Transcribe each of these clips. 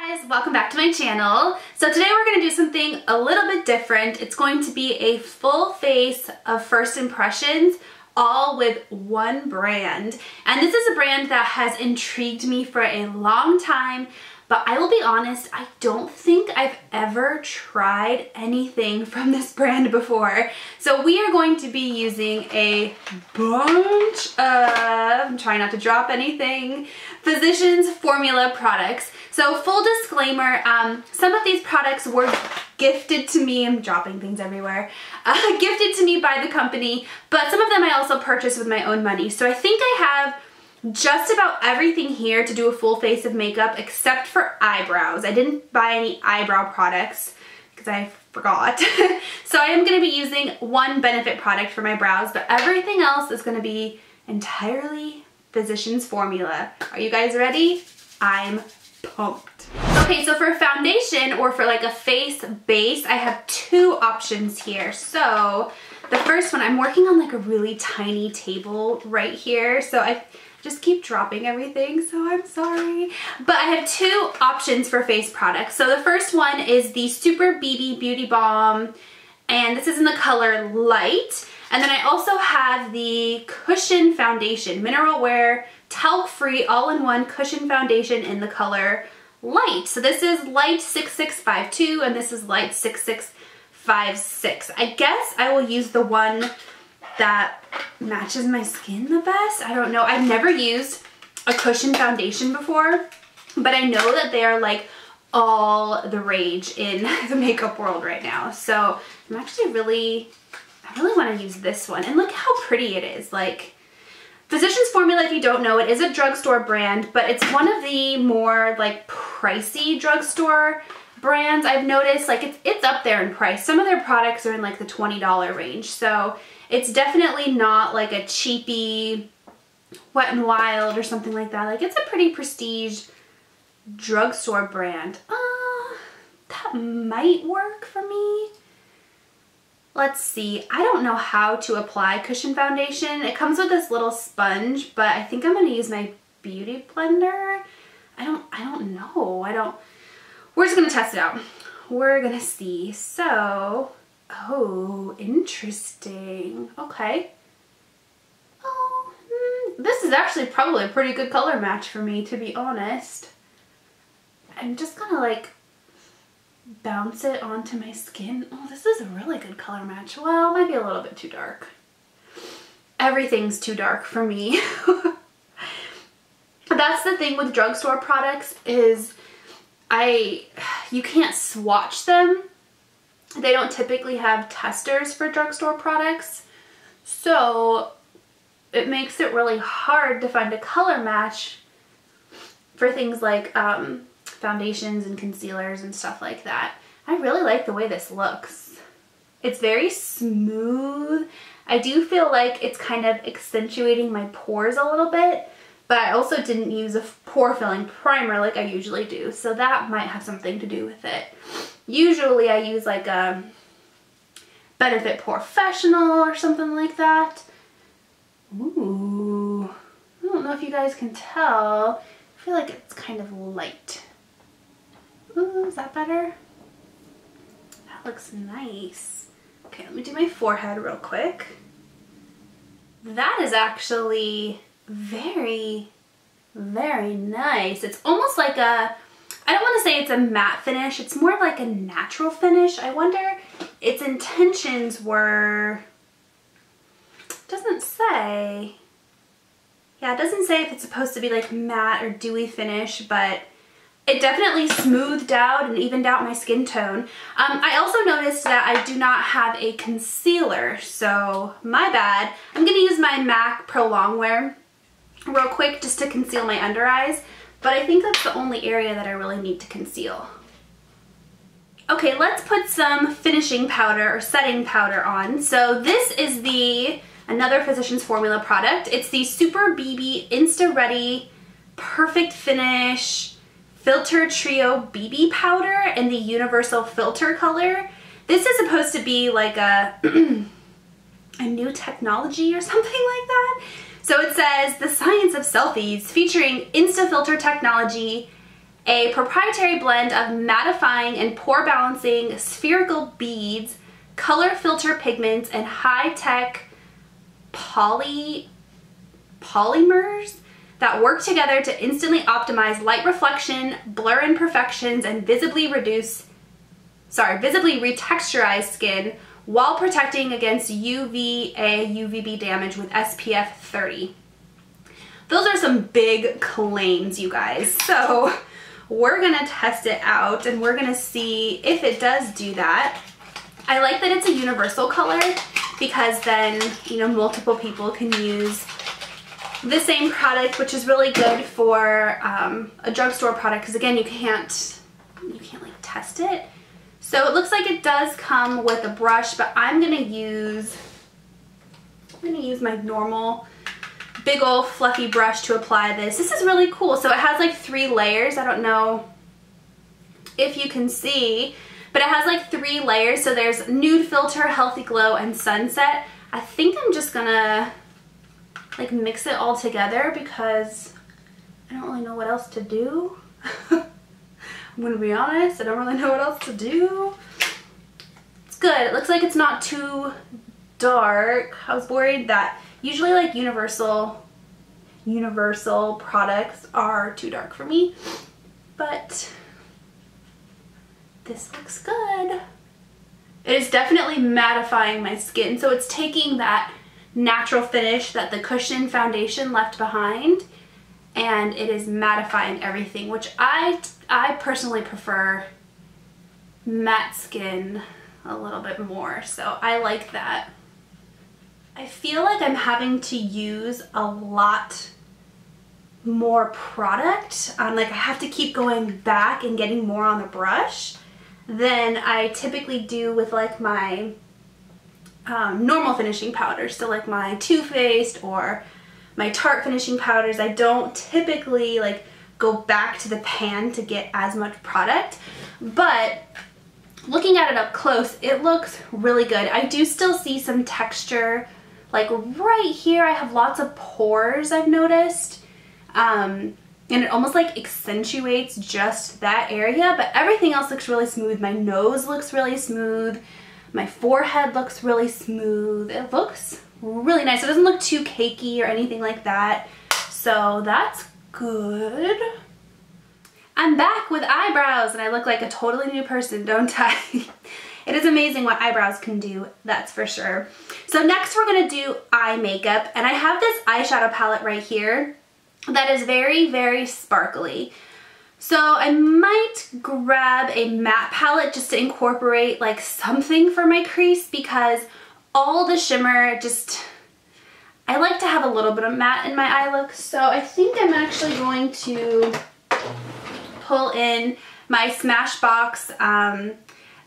Guys, welcome back to my channel. So today we're going to do something a little bit different. It's going to be a full face of first impressions, all with one brand. And this is a brand that has intrigued me for a long time, but I will be honest, I don't think I've ever tried anything from this brand before. So we are going to be using a bunch of, I'm trying not to drop anything, Physicians Formula products. So full disclaimer, some of these products were gifted to me, I'm dropping things everywhere, gifted to me by the company, but some of them I also purchased with my own money. So I think I have just about everything here to do a full face of makeup except for eyebrows. I didn't buy any eyebrow products because I forgot. So I am going to be using one Benefit product for my brows, but everything else is going to be entirely Physicians Formula. Are you guys ready? I'm pumped. Okay, so for foundation or for like a face base, I have two options here. So the first one, I'm working on like a really tiny table right here, so I just keep dropping everything, so I'm sorry. But I have two options for face products. So the first one is the Super BB Beauty Balm, and this is in the color Light. And then I also have the Cushion Foundation, Mineral Wear, Talc-Free, all-in-one cushion foundation in the color Light. So this is Light 6652 and this is Light 6656. I guess I will use the one that matches my skin the best. I don't know. I've never used a cushion foundation before, but I know that they are like all the rage in the makeup world right now. So I'm actually I really want to use this one. And look how pretty it is. Like, Physicians Formula, if you don't know, it is a drugstore brand, but it's one of the more like pricey drugstore brands I've noticed. Like it's up there in price. Some of their products are in like the $20 range. So it's definitely not like a cheapy Wet n Wild or something like that. Like it's a pretty prestige drugstore brand. That might work for me. Let's see. I don't know how to apply cushion foundation. It comes with this little sponge, but I think I'm going to use my beauty blender. I don't know. We're just going to test it out. We're going to see. So, oh, interesting. Okay. Oh, this is actually probably a pretty good color match for me, to be honest. I'm just going to like bounce it onto my skin. Oh, this is a really good color match. Well, it might be a little bit too dark. Everything's too dark for me. That's the thing with drugstore products is you can't swatch them. They don't typically have testers for drugstore products. So it makes it really hard to find a color match for things like foundations and concealers and stuff like that. I really like the way this looks. It's very smooth. I do feel like it's kind of accentuating my pores a little bit, but I also didn't use a pore filling primer like I usually do, so that might have something to do with it. Usually I use like a Benefit Professional or something like that. Ooh, I don't know if you guys can tell. I feel like it's kind of light. Ooh, is that better? That looks nice. Okay, let me do my forehead real quick. That is actually very, very nice. It's almost like a, I don't want to say it's a matte finish. It's more like a natural finish. I wonder its intentions were, it doesn't say. Yeah, it doesn't say if it's supposed to be like matte or dewy finish, but it definitely smoothed out and evened out my skin tone. I also noticed that I do not have a concealer, so my bad. I'm going to use my MAC Pro Longwear real quick just to conceal my under eyes, but I think that's the only area that I really need to conceal. Okay, let's put some finishing powder or setting powder on. So this is another Physicians Formula product. It's the Super BB Insta Ready Perfect Finish Filter Trio BB powder in the Universal Filter color. This is supposed to be like a new technology or something like that. So it says the science of selfies featuring Insta Filter technology a proprietary blend of mattifying and pore balancing spherical beads, color filter pigments, and high-tech polymers that work together to instantly optimize light reflection, blur imperfections, and visibly retexturize skin while protecting against UVA, UVB damage with SPF 30. Those are some big claims, you guys. So we're gonna test it out and we're gonna see if it does do that. I like that it's a universal color because then, you know, multiple people can use the same product, which is really good for a drugstore product because again, you can't like test it. So it looks like it does come with a brush, but I'm gonna use my normal big old fluffy brush to apply this. This is really cool. So it has like 3 layers. I don't know if you can see, but it has like 3 layers. So there's Nude Filter, Healthy Glow, and Sunset. I think I'm just gonna like mix it all together because I don't really know what else to do. I'm gonna be honest, I don't really know what else to do. It's good. It looks like it's not too dark. I was worried that usually like universal products are too dark for me, but this looks good. It is definitely mattifying my skin, so it's taking that natural finish that the cushion foundation left behind and it is mattifying everything, which I personally prefer matte skin a little bit more, so I like that. I feel like I'm having to use a lot more product. Like I have to keep going back and getting more on the brush than I typically do with like my normal finishing powders. So like my Too Faced or my Tarte finishing powders, I don't typically like go back to the pan to get as much product, but looking at it up close, it looks really good. I do still see some texture, like right here I have lots of pores I've noticed, and it almost like accentuates just that area, but everything else looks really smooth. My nose looks really smooth, my forehead looks really smooth. It looks really nice. It doesn't look too cakey or anything like that, so that's good. I'm back with eyebrows and I look like a totally new person, don't I? It is amazing what eyebrows can do, that's for sure. So next we're gonna do eye makeup, and I have this eyeshadow palette right here that is very, very sparkly. So I might grab a matte palette just to incorporate like something for my crease, because all the shimmer just, I like to have a little bit of matte in my eye look. So I think I'm actually going to pull in my Smashbox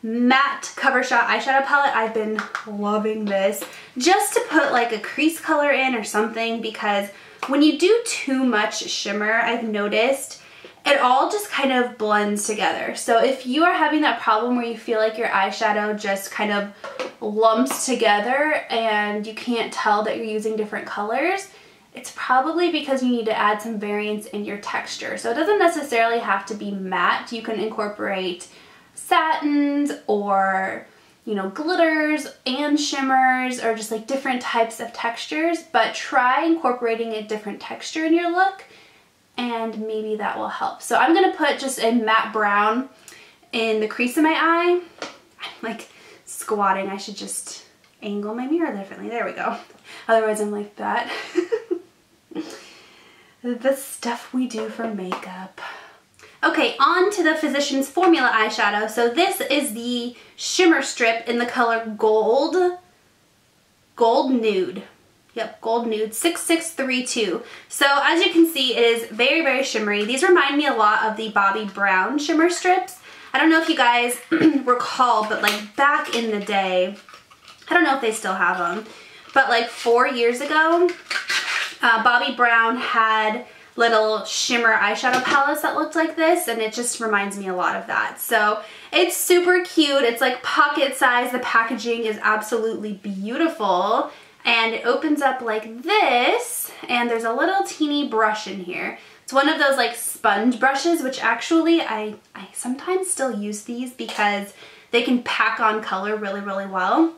matte Cover Shot eyeshadow palette. I've been loving this just to put like a crease color in or something, because when you do too much shimmer, I've noticed it all just kind of blends together. So if you are having that problem where you feel like your eyeshadow just kind of lumps together and you can't tell that you're using different colors, it's probably because you need to add some variance in your texture. So it doesn't necessarily have to be matte. You can incorporate satins or, you know, glitters and shimmers, or just like different types of textures, but try incorporating a different texture in your look and maybe that will help. So I'm gonna put just a matte brown in the crease of my eye. I'm like squatting. I should just angle my mirror differently. There we go. Otherwise I'm like that. The stuff we do for makeup. Okay, on to the Physicians Formula eyeshadow. So this is the shimmer strip in the color Gold Nude. Yep, Gold Nude 6632. So as you can see, it is very, very shimmery. These remind me a lot of the Bobbi Brown shimmer strips. I don't know if you guys recall, but like back in the day, I don't know if they still have them, but like 4 years ago, Bobbi Brown had little shimmer eyeshadow palettes that looked like this, and it just reminds me a lot of that. So it's super cute. It's like pocket size. The packaging is absolutely beautiful. And it opens up like this, and there's a little teeny brush in here. It's one of those like sponge brushes, which actually I sometimes still use these because they can pack on color really, really well.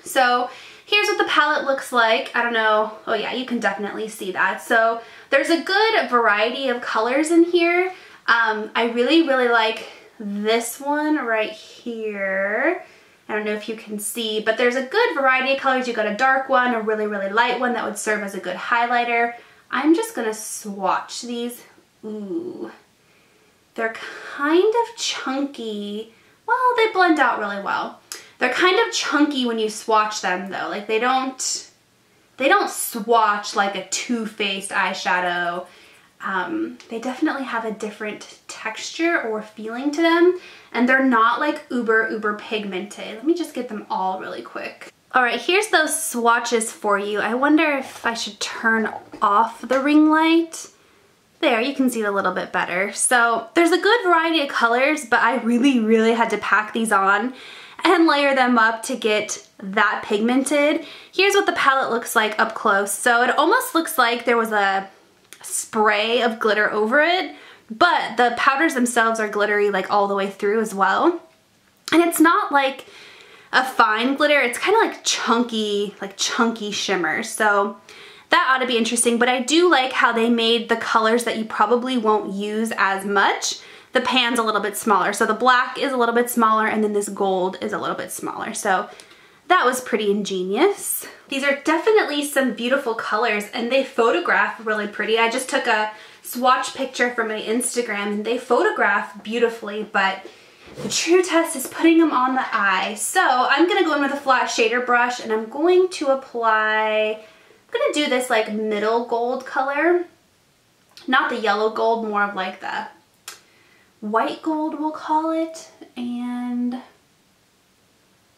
So here's what the palette looks like. I don't know. Oh yeah, you can definitely see that. So there's a good variety of colors in here. I really, really like this one right here. I don't know if you can see, but there's a good variety of colors. You got a dark one, a really, really light one that would serve as a good highlighter. I'm just gonna swatch these. Ooh, they're kind of chunky. Well, they blend out really well. They're kind of chunky when you swatch them though. Like they don't swatch like a Too Faced eyeshadow. They definitely have a different texture or feeling to them, and they're not like uber pigmented. Let me just get them all really quick. All right, here's those swatches for you. I wonder if I should turn off the ring light. There, you can see it a little bit better. So there's a good variety of colors, but I really had to pack these on and layer them up to get that pigmented. Here's what the palette looks like up close. So it almost looks like there was a spray of glitter over it, but the powders themselves are glittery like all the way through as well. And it's not like a fine glitter, it's kind of like chunky shimmer. So that ought to be interesting, but I do like how they made the colors that you probably won't use as much. The pan's a little bit smaller. So the black is a little bit smaller and then this gold is a little bit smaller. So that was pretty ingenious. These are definitely some beautiful colors and they photograph really pretty. I just took a swatch picture from my Instagram and they photograph beautifully, but the true test is putting them on the eye. So I'm gonna go in with a flat shader brush and I'm going to apply, I'm gonna do this like middle gold color. Not the yellow gold, more of like the white gold we'll call it. And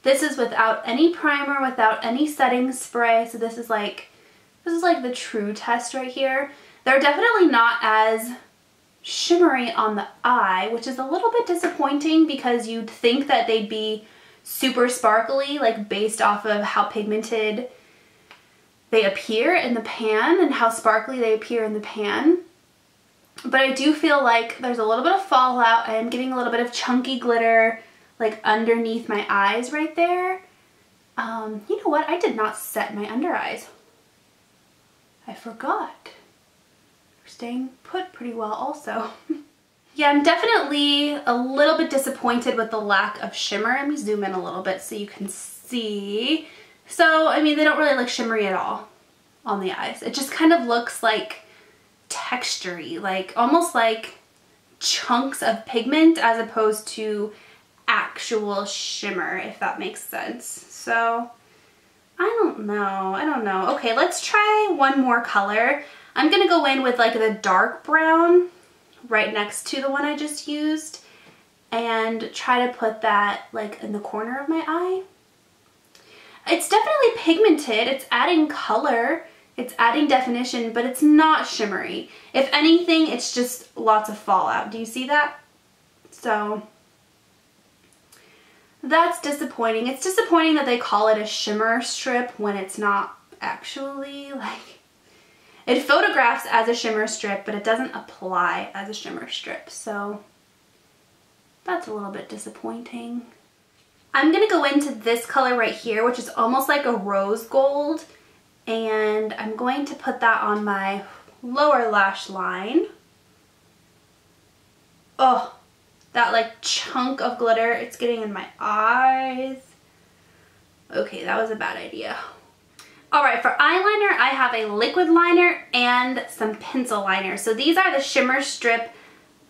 this is without any primer, without any setting spray. So this is like the true test right here. They're definitely not as shimmery on the eye, which is a little bit disappointing because you'd think that they'd be super sparkly, like based off of how pigmented they appear in the pan and how sparkly they appear in the pan. But I do feel like there's a little bit of fallout. I am getting a little bit of chunky glitter like underneath my eyes right there. You know what? I did not set my under eyes. I forgot. They're staying put pretty well also. Yeah, I'm definitely a little bit disappointed with the lack of shimmer. Let me zoom in a little bit so you can see. So, I mean, they don't really look shimmery at all on the eyes. It just kind of looks like textury, like almost like chunks of pigment as opposed to actual shimmer, if that makes sense. So I don't know. Okay, let's try one more color. I'm gonna go in with like the dark brown right next to the one I just used and try to put that like in the corner of my eye. It's definitely pigmented, it's adding color, it's adding definition, but it's not shimmery. If anything, it's just lots of fallout. Do you see that? So that's disappointing. It's disappointing that they call it a shimmer strip when it's not actually. Like, it photographs as a shimmer strip, but it doesn't apply as a shimmer strip. So that's a little bit disappointing. I'm gonna go into this color right here, which is almost like a rose gold. And I'm going to put that on my lower lash line. Oh, that like chunk of glitter, it's getting in my eyes. Okay, that was a bad idea. All right, for eyeliner, I have a liquid liner and some pencil liner. So these are the Shimmer Strip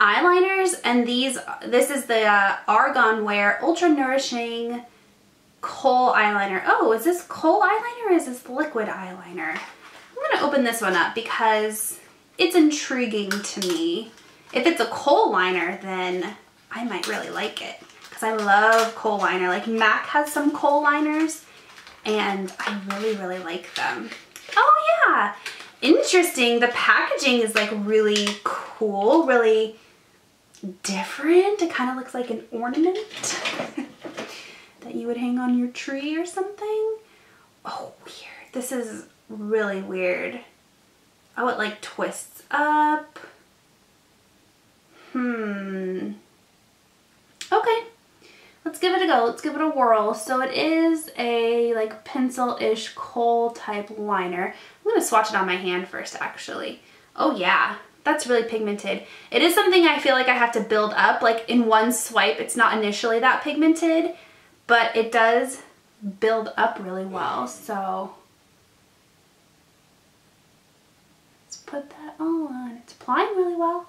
eyeliners, and this is the Argan Wear Ultra Nourishing Kohl eyeliner. Oh, is this Kohl eyeliner or is this liquid eyeliner? I'm gonna open this one up because it's intriguing to me. If it's a Kohl liner, then I might really like it because I love Kohl liner. Like MAC has some Kohl liners and I really like them. Oh yeah, interesting. The packaging is like really cool, really different. It kind of looks like an ornament that you would hang on your tree or something. Oh, weird. This is really weird. Oh, it like twists up. Okay, let's give it a go. Let's give it a whirl. So it is a like pencil-ish Kohl type liner. I'm gonna swatch it on my hand first, actually. Oh yeah, that's really pigmented. It is something I feel like I have to build up. Like in one swipe, it's not initially that pigmented, but it does build up really well. So let's put that on. It's applying really well.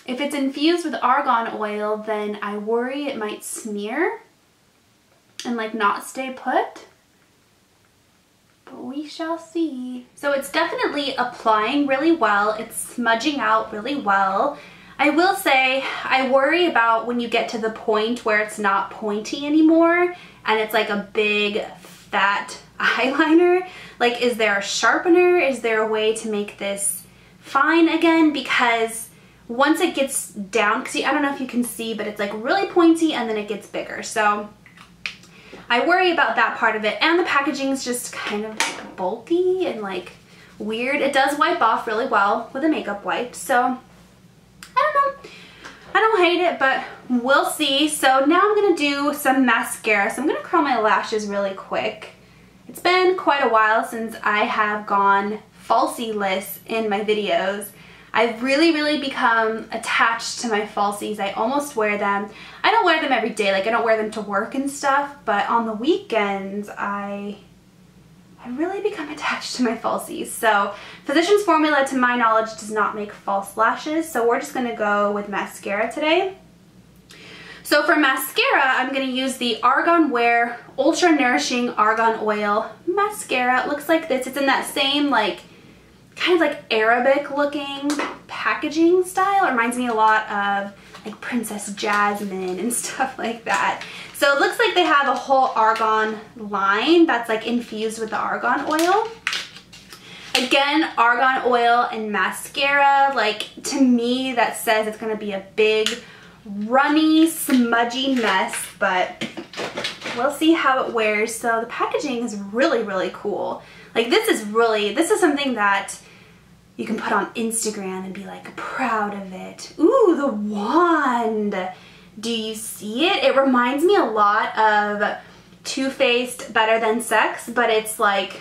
If it's infused with argan oil, then I worry it might smear and like not stay put. But we shall see. So it's definitely applying really well. It's smudging out really well. I will say I worry about when you get to the point where it's not pointy anymore and it's like a big fat eyeliner. Like, is there a sharpener? Is there a way to make this fine again? Because once it gets down, because I don't know if you can see, but it's like really pointy and then it gets bigger. So I worry about that part of it. And the packaging is just kind of like bulky and like weird. It does wipe off really well with a makeup wipe. So I don't know. I don't hate it, but we'll see. So now I'm going to do some mascara. So I'm going to curl my lashes really quick. It's been quite a while since I have gone falsieless in my videos. I've really become attached to my falsies. I almost wear them. I don't wear them every day, like I don't wear them to work and stuff, but on the weekends I really become attached to my falsies. So Physicians Formula, to my knowledge, does not make false lashes, so we're just gonna go with mascara today. So for mascara, I'm gonna use the Argan Wear Ultra Nourishing Argan Oil Mascara. It looks like this. It's in that same like kind of like Arabic looking packaging style. It reminds me a lot of like Princess Jasmine and stuff like that. So it looks like they have a whole argan line that's like infused with the argan oil. Again, argan oil and mascara, like to me that says it's gonna be a big runny smudgy mess, but we'll see how it wears. So the packaging is really cool. Like this is something that you can put on Instagram and be like proud of it. Ooh, the wand. Do you see it? It reminds me a lot of Too Faced Better Than Sex, but it's like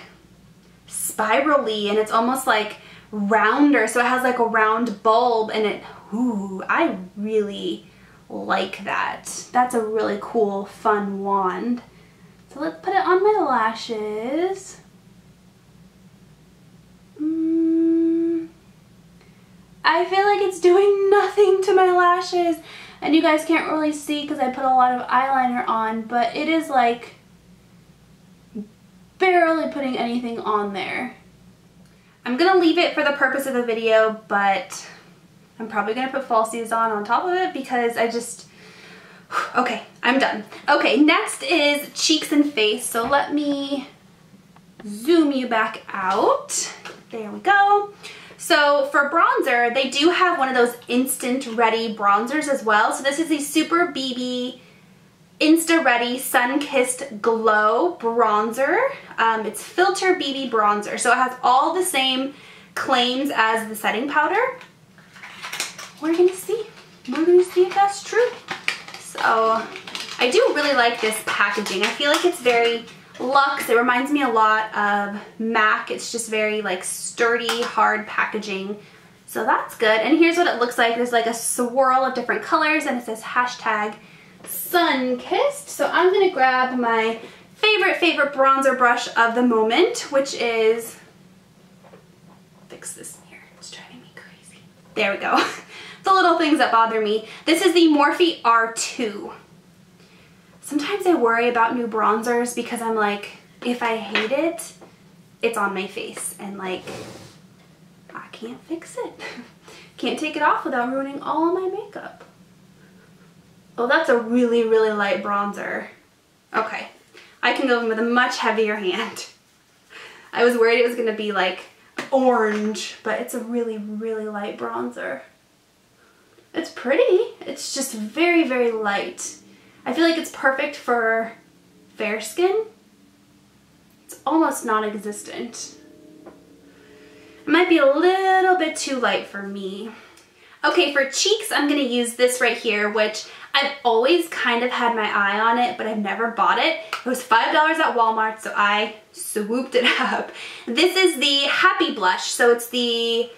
spirally and it's almost like rounder. So it has like a round bulb and it, ooh, I really like that. That's a really cool, fun wand. So let's put it on my lashes. I feel like it's doing nothing to my lashes, and you guys can't really see because I put a lot of eyeliner on, but it is like barely putting anything on there. I'm gonna leave it for the purpose of the video, but I'm probably gonna put falsies on top of it because I just, okay, I'm done. Okay, next is cheeks and face. So let me zoom you back out. There we go. So for bronzer, they do have one of those instant ready bronzers as well. So this is the Super BB Insta Ready Sun Kissed Glow Bronzer. It's Filter BB Bronzer. So it has all the same claims as the setting powder. We're gonna see. We're gonna see if that's true. So I do really like this packaging. I feel like it's very luxe. It reminds me a lot of MAC. It's just very like sturdy, hard packaging. So that's good. And here's what it looks like. There's like a swirl of different colors and it says hashtag Sunkissed. So I'm gonna grab my favorite bronzer brush of the moment, which is, fix this here, it's driving me crazy. There we go. The little things that bother me. This is the Morphe R2. Sometimes I worry about new bronzers because I'm like, if I hate it, it's on my face and like, I can't fix it. Can't take it off without ruining all my makeup. Oh, that's a really light bronzer. Okay, I can go in with a much heavier hand. I was worried it was gonna be like orange, but it's a really light bronzer. It's pretty, it's just very light. I feel like it's perfect for fair skin. It's almost non-existent. It might be a little bit too light for me. Okay, for cheeks, I'm gonna use this right here, which I've always kind of had my eye on it, but I've never bought it. It was $5 at Walmart, so I swooped it up. This is the Happy Blush, so it's the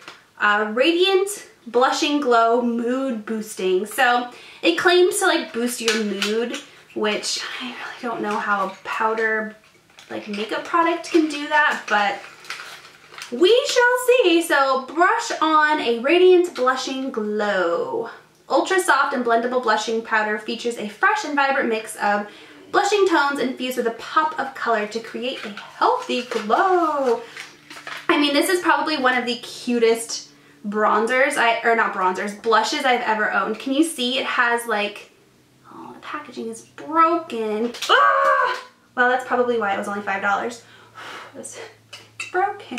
Radiant Blushing Glow Mood Boosting. So it claims to like boost your mood, which I really don't know how a powder like makeup product can do that, but we shall see. So brush on a Radiant Blushing Glow. Ultra soft and blendable blushing powder features a fresh and vibrant mix of blushing tones infused with a pop of color to create a healthy glow. I mean, this is probably one of the cutest bronzers, blushes I've ever owned. Can you see it has like, oh, the packaging is broken. Ah! Well, that's probably why it was only $5. It's broken.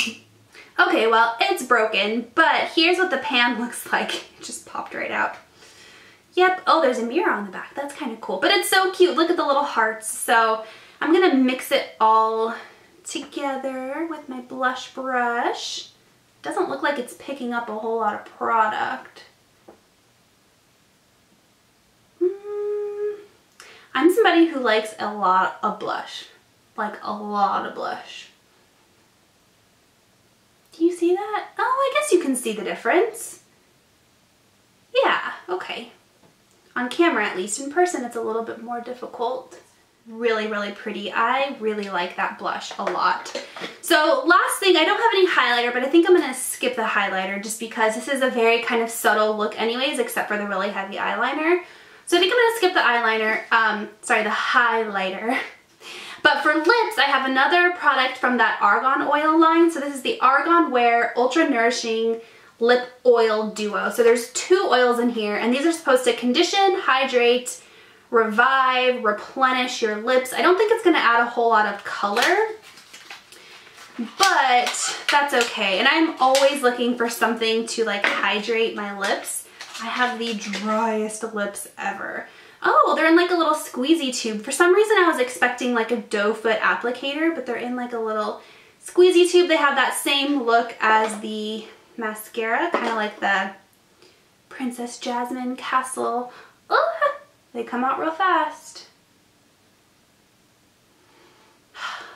Okay, well, it's broken, but here's what the pan looks like. It just popped right out. Yep, oh, there's a mirror on the back. That's kind of cool, but it's so cute. Look at the little hearts. So I'm gonna mix it all together with my blush brush. Doesn't look like it's picking up a whole lot of product. I'm somebody who likes a lot of blush, like a lot of blush. Do you see that? Oh, I guess you can see the difference. Yeah, okay. On camera at least. In person it's a little bit more difficult. Really, really pretty. I really like that blush a lot. So last thing, I don't have any highlighter, but I think I'm gonna skip the highlighter just because this is a very kind of subtle look anyways, except for the really heavy eyeliner. So I think I'm gonna skip the eyeliner, sorry, the highlighter. But for lips, I have another product from that Argan oil line. So this is the Argan Wear Ultra Nourishing Lip Oil Duo. So there's 2 oils in here, and these are supposed to condition, hydrate, revive, replenish your lips. I don't think it's gonna add a whole lot of color, but that's okay. And I'm always looking for something to like hydrate my lips. I have the driest lips ever. Oh, they're in like a little squeezy tube. For some reason I was expecting like a doe foot applicator, but they're in like a little squeezy tube. They have that same look as the mascara, kind of like the Princess Jasmine Castle. Oh, they come out real fast.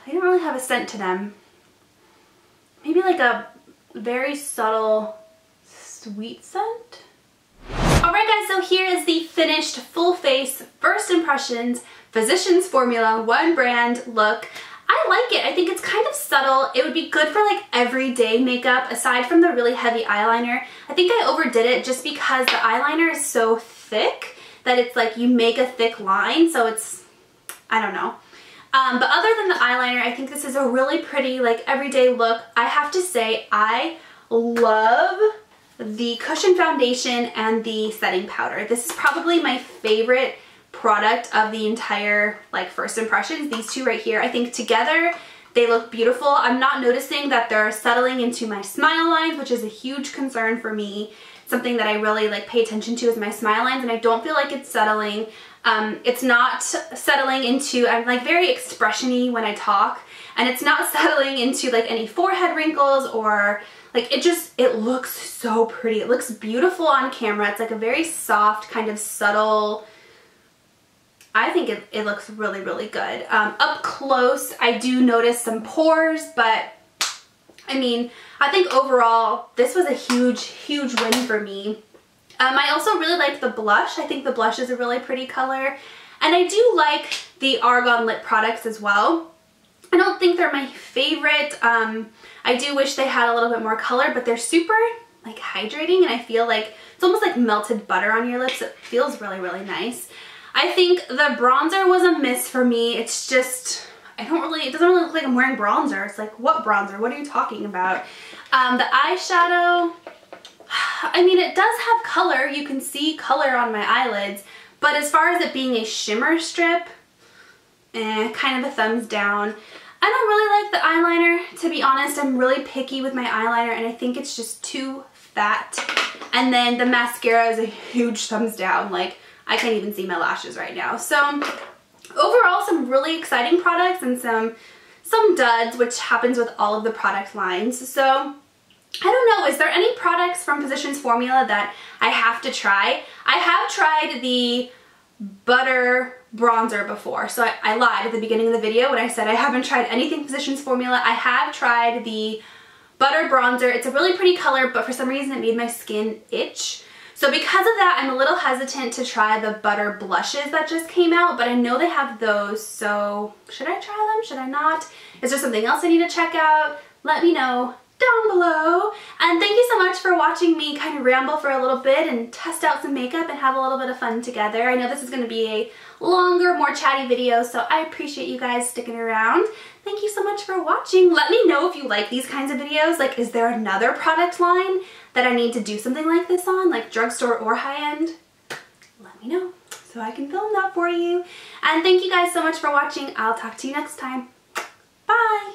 They don't really have a scent to them. Maybe like a very subtle sweet scent. Alright guys, so here is the finished full face first impressions Physicians Formula one brand look. I like it. I think it's kind of subtle. It would be good for like everyday makeup aside from the really heavy eyeliner. I think I overdid it just because the eyeliner is so thick that it's like you make a thick line, so it's, I don't know. But other than the eyeliner, I think this is a really pretty like everyday look. I have to say I love the cushion foundation and the setting powder. This is probably my favorite product of the entire like first impressions. These two right here, I think together they look beautiful. I'm not noticing that they're settling into my smile lines, which is a huge concern for me. Something that I really like pay attention to is my smile lines, and I don't feel like it's settling. It's not settling into, I'm like very expression-y when I talk, and it's not settling into like any forehead wrinkles or like it looks so pretty. It looks beautiful on camera. It's like a very soft kind of subtle, I think it looks really, really good. Up close, I do notice some pores, but I mean, I think overall, this was a huge, huge win for me. I also really like the blush. I think the blush is a really pretty color. And I do like the Argan lip products as well. I don't think they're my favorite. I do wish they had a little bit more color, but they're super like hydrating, and I feel like it's almost like melted butter on your lips. It feels really, really nice. I think the bronzer was a miss for me. It's just, it doesn't really look like I'm wearing bronzer. It's like, what bronzer? What are you talking about? The eyeshadow, I mean, it does have color. You can see color on my eyelids, but as far as it being a shimmer strip, kind of a thumbs down. I don't really like the eyeliner, to be honest. I'm really picky with my eyeliner, and I think it's just too fat. And then the mascara is a huge thumbs down. Like, I can't even see my lashes right now. So overall, some really exciting products and some duds, which happens with all of the product lines. So I don't know, is there any products from Physicians Formula that I have to try? I have tried the butter bronzer before, so I lied at the beginning of the video when I said I haven't tried anything Physicians Formula. I have tried the butter bronzer. It's a really pretty color, but for some reason it made my skin itch. So because of that, I'm a little hesitant to try the butter blushes that just came out, but I know they have those, so should I try them? Should I not? Is there something else I need to check out? Let me know down below. And thank you so much for watching me kind of ramble for a little bit and test out some makeup and have a little bit of fun together. I know this is going to be a longer, more chatty video, so I appreciate you guys sticking around. Thank you so much for watching. Let me know if you like these kinds of videos. Like, is there another product line that I need to do something like this on, like drugstore or high-end? Let me know so I can film that for you. And thank you guys so much for watching. I'll talk to you next time. Bye!